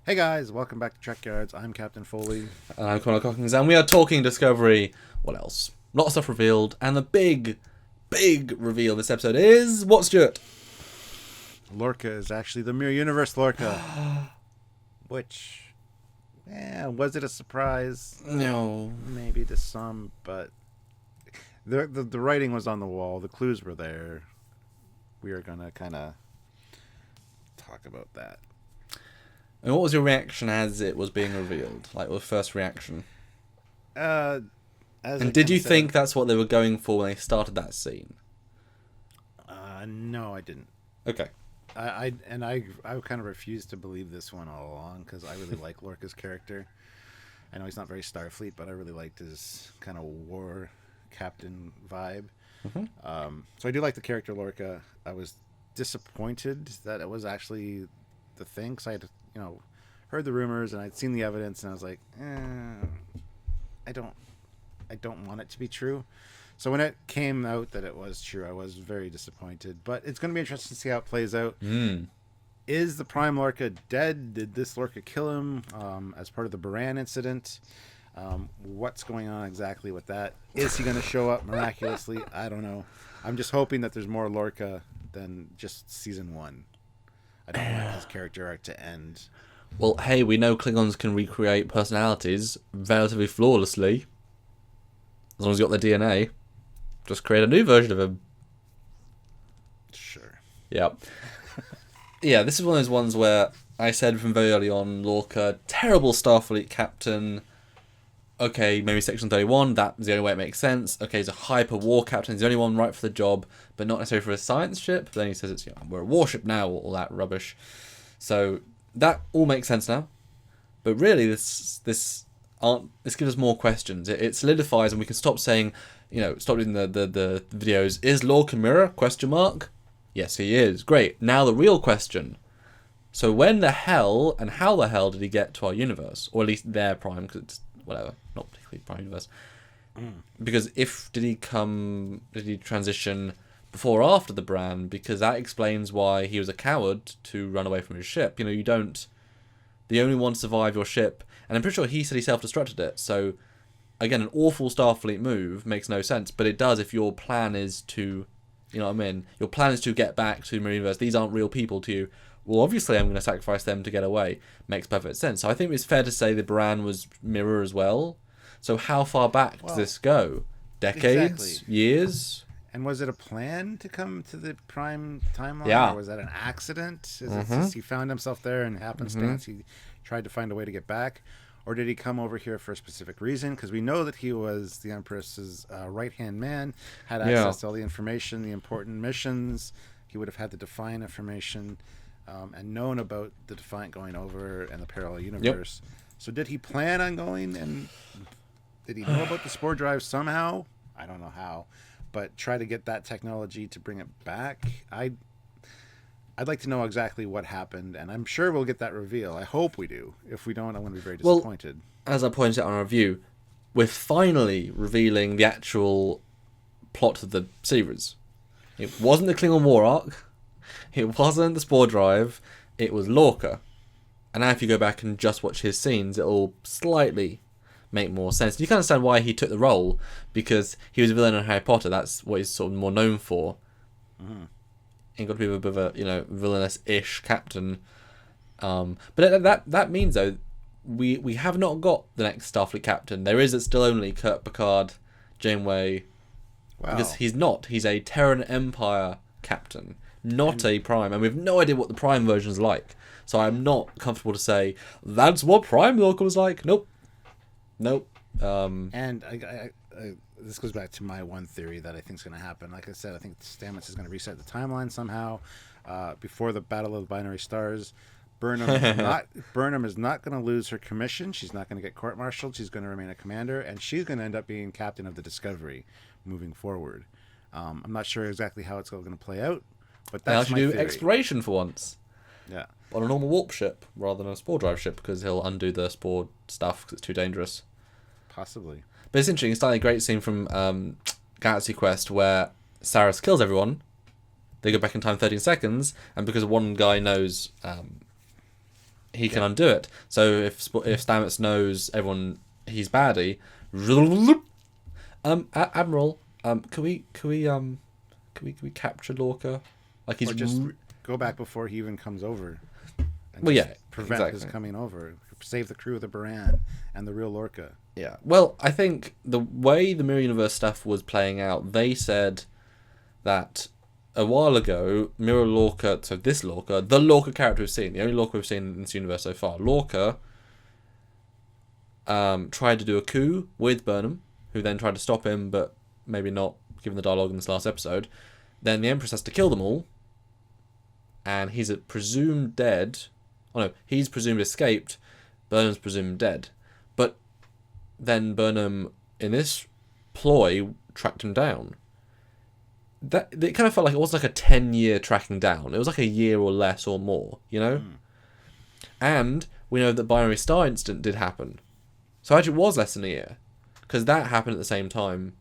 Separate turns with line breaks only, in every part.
Hey guys, welcome back to Trekyards. I'm Captain Foley.
And I'm Connor Cockings, and we are talking Discovery. What else? A lot of stuff revealed, and the big reveal this episode is what, Stuart?
Lorca is actually the Mirror Universe Lorca. Which, was it a surprise?
No.
Maybe to some, but the writing was on the wall. The clues were there. We are going to kind of talk about that.
And what was your reaction as it was being revealed? Like, your first reaction?
As
And did you think that's what they were going for when they started that scene?
No, I didn't.
Okay.
I kind of refused to believe this one all along because I really like Lorca's character. I know he's not very Starfleet, but I really liked his kind of war captain vibe.
Mm-hmm.
So I do like the character Lorca. I was disappointed that it was actually the thing because I had, heard the rumors and I'd seen the evidence and I was like, I don't want it to be true. So when it came out that it was true, I was very disappointed. But it's going to be interesting to see how it plays out. Is the Prime Lorca dead? Did this Lorca kill him as part of the Baran incident? What's going on exactly with that? Is he going to show up miraculously? I don't know. I'm just hoping that there's more Lorca than just season one. I don't want his character arc to end.
Well, hey, we know Klingons can recreate personalities relatively flawlessly. As long as you got their DNA. Just create a new version of him.
Sure.
Yep. Yeah, this is one of those ones where I said from very early on, Lorca, terrible Starfleet captain. Okay, maybe Section 31, that's the only way it makes sense. Okay, he's a hyper war captain, he's the only one right for the job, but not necessarily for a science ship. But then he says it's we're a warship now, all that rubbish. So that all makes sense now. But really, this gives us more questions. It solidifies, and we can stop saying, stop doing the videos. Is Lorca Mirror? Question mark. Yes, he is. Great. Now the real question. So when the hell and how the hell did he get to our universe? Or at least their prime, because it's whatever, not particularly prime universe. Because did he transition before or after the Bran? Because that explains why he was a coward to run away from his ship. You don't... The only one to survive your ship, and I'm pretty sure he said he self-destructed it, so again, an awful Starfleet move makes no sense, but it does if your plan is to... You know what I mean? Your plan is to get back to the Marine Universe. These aren't real people to you. Well, obviously I'm going to sacrifice them to get away. Makes perfect sense. So I think it's fair to say the Baran was Mirror as well. So how far back does this go? Decades?
Exactly.
Years?
And was it a plan to come to the Prime timeline?
Yeah.
Or was that an accident? Is it just he found himself there and happenstance he tried to find a way to get back? Or did he come over here for a specific reason? Because we know that he was the Empress's right-hand man, had access to all the information, the important missions. He would have had the Defiant information and known about the Defiant going over and the parallel universe. Yep. So did he plan on going, and did he know about the Spore drive somehow? I don't know how. But try to get that technology to bring it back. I'd like to know exactly what happened, and I'm sure we'll get that reveal. I hope we do. If we don't, I'm going to be very disappointed.
Well, as I pointed out on our review, we're finally revealing the actual plot of the series. It wasn't the Klingon War arc. It wasn't the Spore Drive. It was Lorca. And now if you go back and just watch his scenes, it'll slightly make more sense. You can understand why he took the role, because he was a villain in Harry Potter. That's what he's sort of more known for. He got to be a bit of a villainous-ish captain. But that means though we have not got the next Starfleet captain. There is still only Kirk Picard, Janeway. Wow. Because he's not. He's a Terran Empire captain, not a Prime, and we have no idea what the Prime version is like. So I'm not comfortable to say that's what Prime Lorca was like. Nope.
And this goes back to my one theory that I think is going to happen. Like I said, I think Stamets is going to reset the timeline somehow before the Battle of the Binary Stars. Burnham is not going to lose her commission. She's not going to get court-martialed. She's going to remain a commander, and she's going to end up being captain of the Discovery moving forward. I'm not sure exactly how it's going to play out, but that's my theory.
Exploration for once.
Yeah.
On a normal warp ship rather than a Spore Drive ship, because he'll undo the Spore stuff because it's too dangerous.
Possibly.
But it's interesting. It's like a great scene from Galaxy Quest where Saris kills everyone. They go back in time 13 seconds, and because one guy knows he can undo it. So if Stamets knows everyone he's baddie, Admiral, can we capture Lorca? Like he's
or just go back before he even comes over. And
well, yeah,
prevent his coming over. Save the crew of the Baran and the real Lorca.
Yeah. Well, I think the way the Mirror Universe stuff was playing out, they said that a while ago, Mirror Lorca, so this Lorca, the Lorca character we've seen, the only Lorca we've seen in this universe so far, Lorca tried to do a coup with Burnham, who then tried to stop him, but maybe not, given the dialogue in this last episode. Then the Empress has to kill them all, and he's presumed dead. Oh no, he's presumed escaped, Burnham's presumed dead. But then Burnham, in this ploy, tracked him down. It kind of felt like it wasn't like a 10-year tracking down. It was like a year or less or more, you know? And we know that Binary Star incident did happen. So actually it was less than a year. Because that happened at the same time.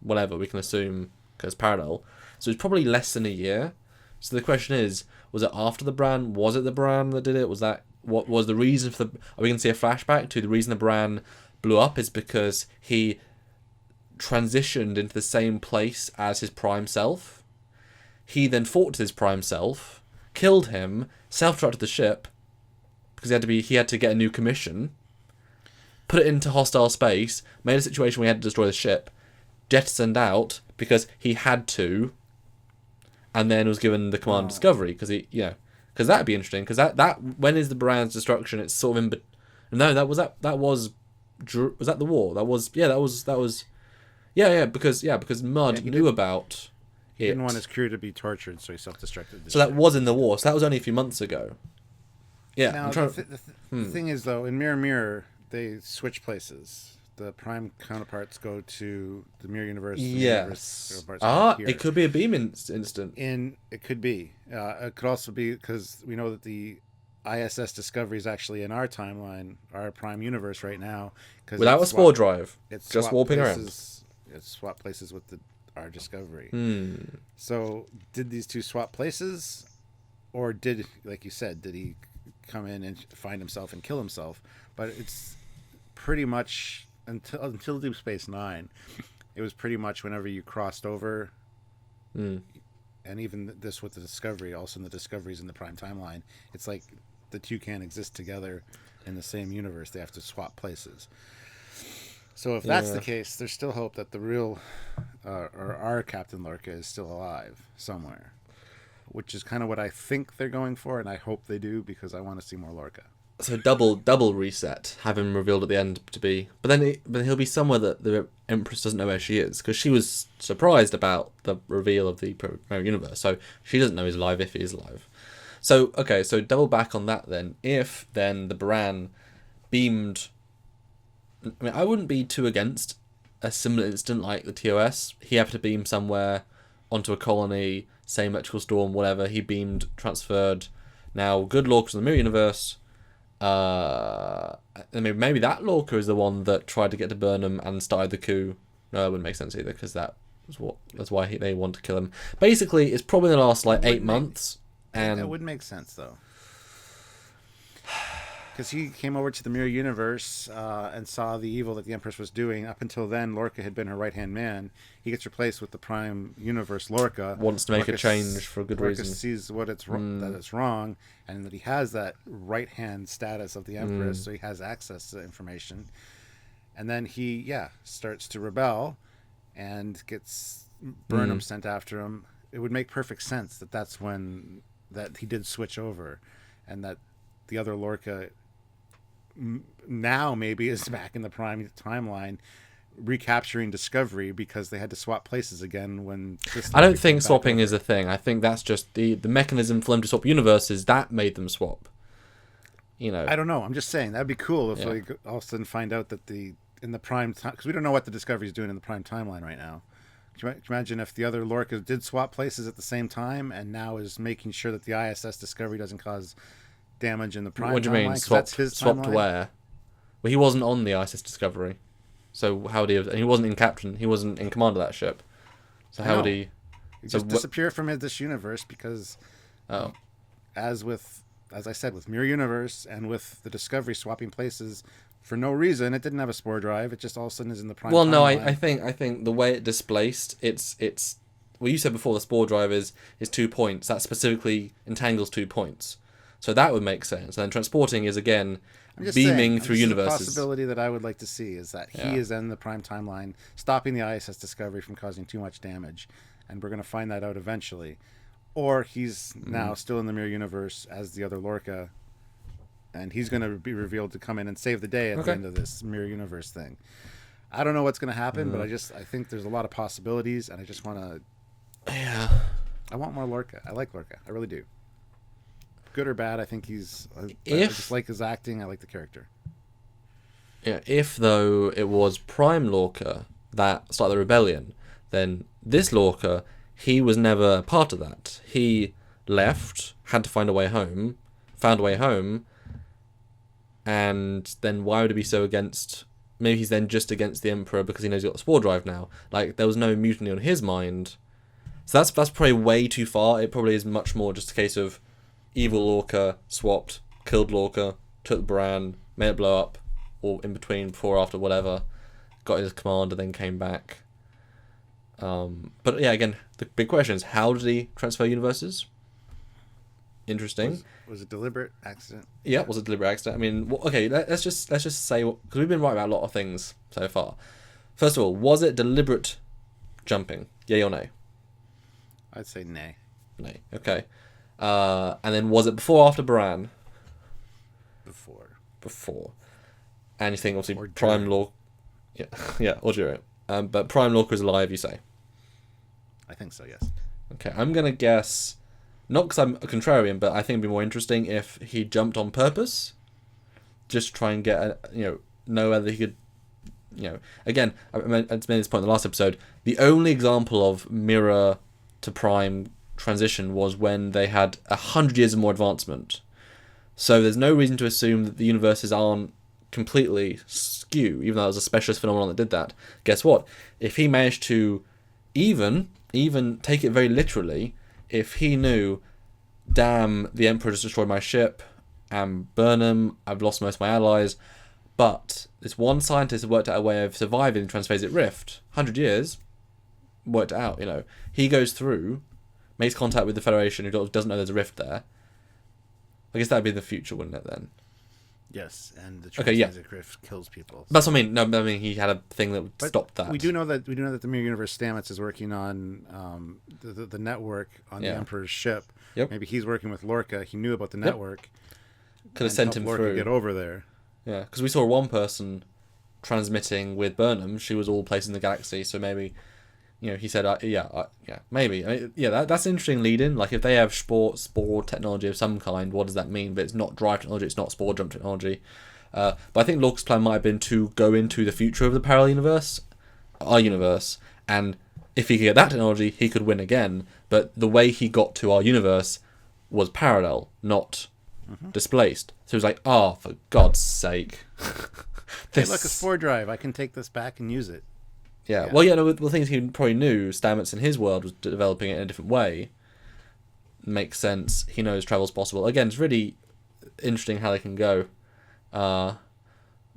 Whatever, we can assume, because parallel. So it's probably less than a year. So the question is, was it after the Bran? Was it the Bran that did it? Was that... What was the reason for the... Are we going to see a flashback to the reason the Bran blew up is because he transitioned into the same place as his prime self. He then fought to his prime self, killed him, self-destructed the ship because he had to get a new commission, put it into hostile space, made a situation where he had to destroy the ship, jettisoned out because he had to, and then was given the command Discovery because because that'd be interesting because that when is the Bran's destruction? It's sort of was that the war? Because Mudd knew about it.
He didn't want his crew to be tortured, so he self-destructed.
So that was in the war. So that was only a few months ago. Yeah.
Now, the thing is, though, in Mirror Mirror, they switch places. The Prime counterparts go to the Mirror Universe.
Yes. It could be a beam instant.
It could be. It could also be because we know that the ISS Discovery is actually in our timeline, our Prime Universe right now.
Without a Spore drive. It's just warping around.
It's swapped places with our Discovery. So did these two swap places? Or did, like you said, did he come in and find himself and kill himself? But it's pretty much, until Deep Space Nine, it was pretty much whenever you crossed over, and even this with the Discovery, also in the Discoveries in the Prime timeline, it's like the two can't exist together in the same universe. They have to swap places. So if that's the case, there's still hope that the real, or our Captain Lorca is still alive somewhere, which is kind of what I think they're going for, and I hope they do because I want to see more Lorca.
So double reset, have him revealed at the end to be, but then he'll be somewhere that the Empress doesn't know where she is because she was surprised about the reveal of the Mirror Universe, so she doesn't know he's alive if he is alive. So okay, so double back on that then. If then the Bran beamed, I mean, I wouldn't be too against a similar incident like the TOS. He happened to beam somewhere onto a colony, same electrical storm, whatever. He beamed, transferred. Now, good Lorca's in the Mirror Universe. Maybe that Lorca is the one that tried to get to Burnham and started the coup. No, that wouldn't make sense either because that's why they want to kill him. Basically, it's probably the last 8 months. And
that would make sense though. Because he came over to the Mirror Universe and saw the evil that the Empress was doing. Up until then, Lorca had been her right-hand man. He gets replaced with the Prime Universe Lorca.
Wants to make a change for a good reason.
Lorca sees that it's wrong, and that he has that right-hand status of the Empress, so he has access to information. And then he, starts to rebel and gets Burnham sent after him. It would make perfect sense that that's when that he did switch over, and that the other Lorca now maybe is back in the Prime timeline recapturing Discovery because they had to swap places again when
I don't think swapping is a thing. I think that's just the mechanism for them to swap universes that made them swap.
I don't know. I'm just saying that'd be cool if we all of a sudden find out that in the Prime time, because we don't know what the Discovery is doing in the Prime timeline right now. Can you imagine if the other Lorca did swap places at the same time and now is making sure that the ISS Discovery doesn't cause damage in the Prime timeline?
What do you mean? Swapped where? Well, he wasn't on the ISS Discovery, so how would he have? And he wasn't in captain. He wasn't in command of that ship. So how would he?
He just disappear from this universe because, as with as I said, with Mirror Universe and with the Discovery swapping places for no reason, it didn't have a spore drive. It just all of a sudden is in the prime.
Well, no,
timeline.
I think the way it displaced, it's. Well, you said before the spore drive is 2 points. That specifically entangles 2 points, so that would make sense. And then transporting is again beaming through universes.
The possibility that I would like to see is that he is in the prime timeline, stopping the ISS Discovery from causing too much damage, and we're going to find that out eventually. Or he's now still in the Mirror Universe as the other Lorca, and he's going to be revealed to come in and save the day at the end of this Mirror Universe thing. I don't know what's going to happen, but I think there's a lot of possibilities, and I just want to.
Yeah.
I want more Lorca. I like Lorca. I really do. Good or bad, I think he's. I just like his acting. I like the character.
Yeah. If though it was Prime Lorca that started the rebellion, then this Lorca, he was never part of that. He left, had to find a way home, found a way home, and then why would he be so against? Maybe he's then just against the Emperor because he knows he's got the spore drive now. Like there was no mutiny on his mind. So that's probably way too far. It probably is much more just a case of evil Lorca swapped, killed Lorca, took the brand, made it blow up, or in between, before, after, whatever, got his command and then came back. But yeah, again, the big question is, how did he transfer universes? Interesting.
Was it deliberate accident?
Yeah, was it deliberate accident? I mean, okay, let's just say, because we've been right about a lot of things so far. First of all, was it deliberate jumping? Yay or nay?
I'd say nay.
Nay. Okay. And then was it before or after Baran? Before. And you think obviously Prime Lorca. Yeah, or during. But Prime Lorca is alive, you say?
I think so, yes.
Okay, I'm gonna guess, not because I'm a contrarian, but I think it'd be more interesting if he jumped on purpose, just to try and get know whether he could. Again, I made this point in the last episode. The only example of mirror to prime transition was when they had 100 years of more advancement. So there's no reason to assume that the universes aren't completely skew, even though it was a specialist phenomenon that did that. Guess what? If he managed to even take it very literally, if he knew, damn, the Emperor just destroyed my ship, and Burnham, I've lost most of my allies, but this one scientist had worked out a way of surviving the transphasic rift, 100 years, worked it out, He goes through, makes contact with the Federation, who doesn't know there's a rift there. I guess that'd be the future, wouldn't it, then?
Yes, and the transphasic rift kills people.
That's what I mean. No, I mean, he had a thing that would stop that.
We do know that the Mirror Universe Stamets is working on the network on the Emperor's ship.
Yep.
Maybe he's working with Lorca. He knew about the network.
Could have sent him
Lorca
through.
Get over there.
Yeah, because we saw one person transmitting with Burnham. She was all places in the galaxy, so maybe, he said, maybe. That's an interesting lead-in. Like, if they have spore technology of some kind, what does that mean? But it's not drive technology, it's not spore jump technology. But I think Lorca's plan might have been to go into the future of the parallel universe, our universe, and if he could get that technology, he could win again. But the way he got to our universe was parallel, not displaced. So he was like, for God's sake.
Hey, look, a spore drive. I can take this back and use it.
Yeah. Well, the things he probably knew, Stamets in his world was developing it in a different way. Makes sense. He knows travel's possible. Again, it's really interesting how they can go. But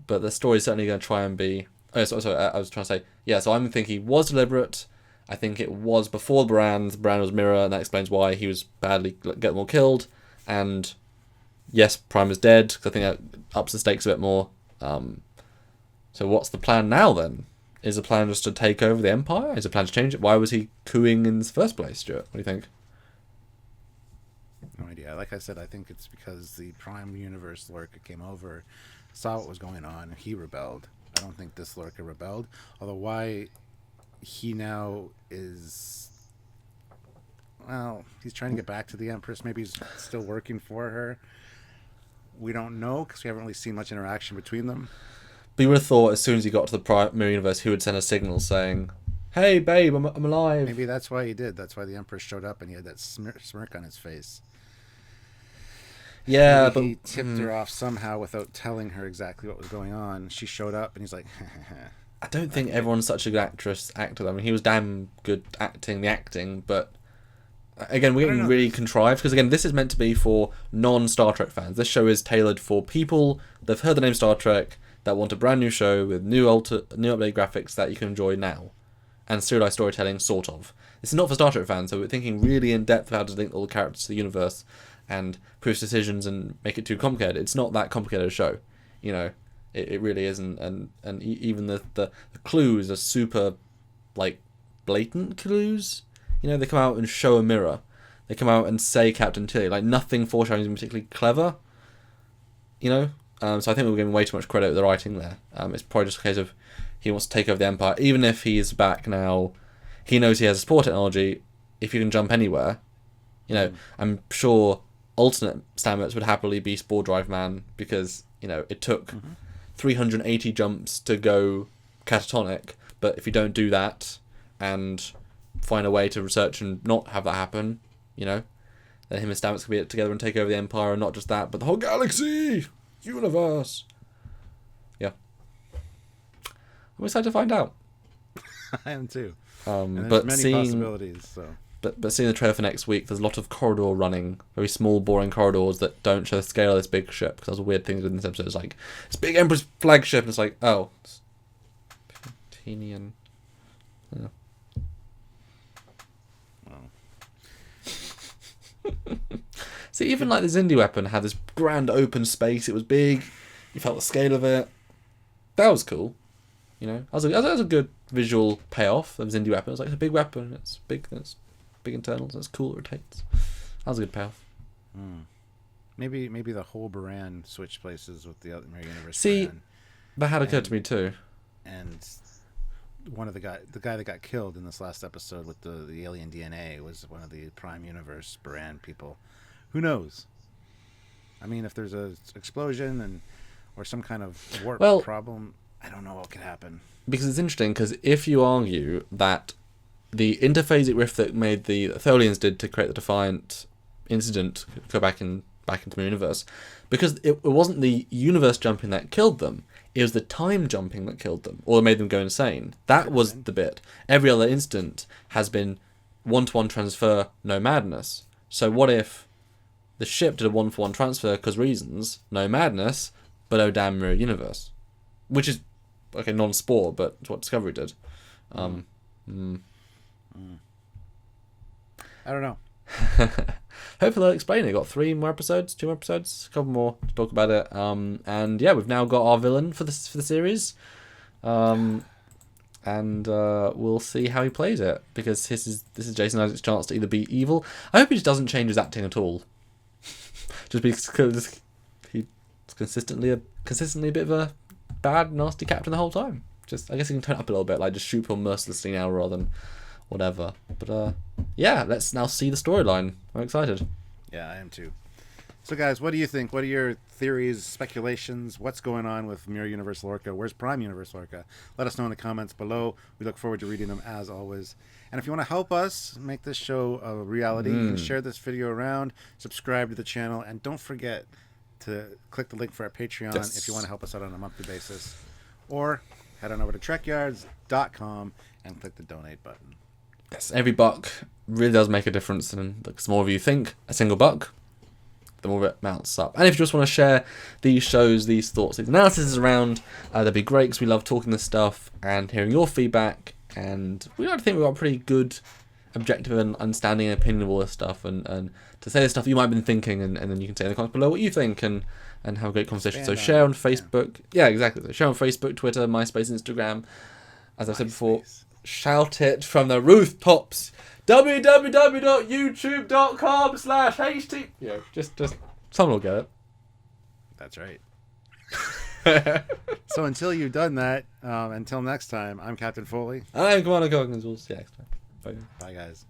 the story's certainly going to try and be... I was trying to say... Yeah, so I'm thinking he was deliberate. I think it was before Brand. Brand was Mirror, and that explains why he was badly get them all killed. And yes, Prime is dead, because I think that ups the stakes a bit more. So what's the plan now, then? Is the plan just to take over the Empire? Is the plan to change it? Why was he cooing in the first place, Stuart? What do you think?
No idea. Like I said, I think it's because the Prime Universe Lorca came over, saw what was going on, and he rebelled. I don't think this Lorca rebelled. Although why he now is... Well, he's trying to get back to the Empress. Maybe he's still working for her. We don't know, because we haven't really seen much interaction between them.
But you would have thought as soon as he got to the Mirror Universe, he would send a signal saying, "Hey, babe, I'm alive."
Maybe that's why he did. That's why the Empress showed up and he had that smirk on his face.
Yeah,
maybe
but
he tipped her off somehow without telling her exactly what was going on. She showed up and he's like,
I don't think everyone's such a good actor. I mean, he was damn good acting the acting, but again, we're getting really contrived, because again, this is meant to be for non-Star Trek fans. This show is tailored for people that've heard the name Star Trek, that want a brand new show with new updated graphics that you can enjoy now, and serialized storytelling, sort of. This is not for Star Trek fans, so we're thinking really in depth of how to link all the characters to the universe and push decisions and make it too complicated. It's not that complicated a show, you know. It really isn't, and even the clues are super, like, blatant clues. You know, they come out and show a mirror. They come out and say Captain Tilly. Like, nothing foreshadowing is particularly clever, you know. So I think we're giving way too much credit to the writing there. It's probably just a case of he wants to take over the Empire. Even if he is back now, he knows he has a Spore technology. If you can jump anywhere, you know, I'm sure alternate Stamets would happily be Spore Drive Man, because, you know, it took 380 jumps to go catatonic. But if you don't do that and find a way to research and not have that happen, you know, then him and Stamets can be together and take over the Empire, and not just that, but the whole galaxy, universe. Yeah, I'm excited to find out.
I am too.
And
there's many possibilities. So,
but seeing the trailer for next week, there's a lot of corridor running, very small, boring corridors that don't show the scale of this big ship. Because there's weird things in this episode. It's like it's big Emperor's flagship, and it's like, oh, it's teeny and yeah. See, even like the Zindi weapon had this grand open space. It was big. You felt the scale of it. That was cool. You know, that was a good visual payoff of the Zindi weapon. It was like, it's a big weapon. It's big. It's big internals. It's cool. It rotates. That was a good payoff.
Maybe the whole Baran switched places with the other Mirror Universe.
See,
Baran.
that had occurred to me too.
And one of the guy that got killed in this last episode with the alien DNA was one of the Prime Universe Baran people. Who knows? I mean, if there's a explosion or some kind of warp problem, I don't know what could happen. Because
it's interesting, because if you argue that the interphasic rift that made the Tholians did to create the Defiant incident go back into the universe, because it wasn't the universe jumping that killed them, it was the time jumping that killed them, or made them go insane. That was the bit. Every other instant has been one-to-one transfer, no madness. So what if the ship did a one-for-one transfer because reasons, no madness, but no damn mirror universe? Which is, okay, non-Spore, but it's what Discovery did.
I don't know.
Hopefully they'll explain it. Got 2 more episodes, a couple more to talk about it. And yeah, we've now got our villain for the series. And we'll see how he plays it, because this is Jason Isaac's chance to either be evil. I hope he just doesn't change his acting at all. Just because he's consistently a bit of a bad, nasty captain the whole time. I guess he can turn it up a little bit, like just shoot people mercilessly now rather than whatever. But yeah, let's now see the storyline. I'm excited.
Yeah, I am too. So guys, what do you think? What are your theories, speculations? What's going on with Mirror Universe Lorca? Where's Prime Universe Lorca? Let us know in the comments below. We look forward to reading them as always. And if you want to help us make this show a reality, you can share this video around, subscribe to the channel, and don't forget to click the link for our Patreon if you want to help us out on a monthly basis. Or head on over to Trekyards.com and click the donate button.
Yes, every buck really does make a difference, and the more of you think a single buck, the more it mounts up. And if you just want to share these shows, these thoughts, these analyses around, that'd be great, because we love talking this stuff and hearing your feedback. And we like to think we've got a pretty good objective and understanding and opinion of all this stuff, and to say the stuff you might have been thinking, and then you can say in the comments below what you think, and have a great conversation. So share on Facebook. Yeah, exactly. So share on Facebook, Twitter, MySpace, Instagram. As I've said before, shout it from the rooftops. www.youtube.com/ht. Yeah, just someone will get it.
That's right. So until you've done that, until next time, I'm Captain Foley.
I'm Commander Coggins. We'll see you next time. Bye.
Bye, guys.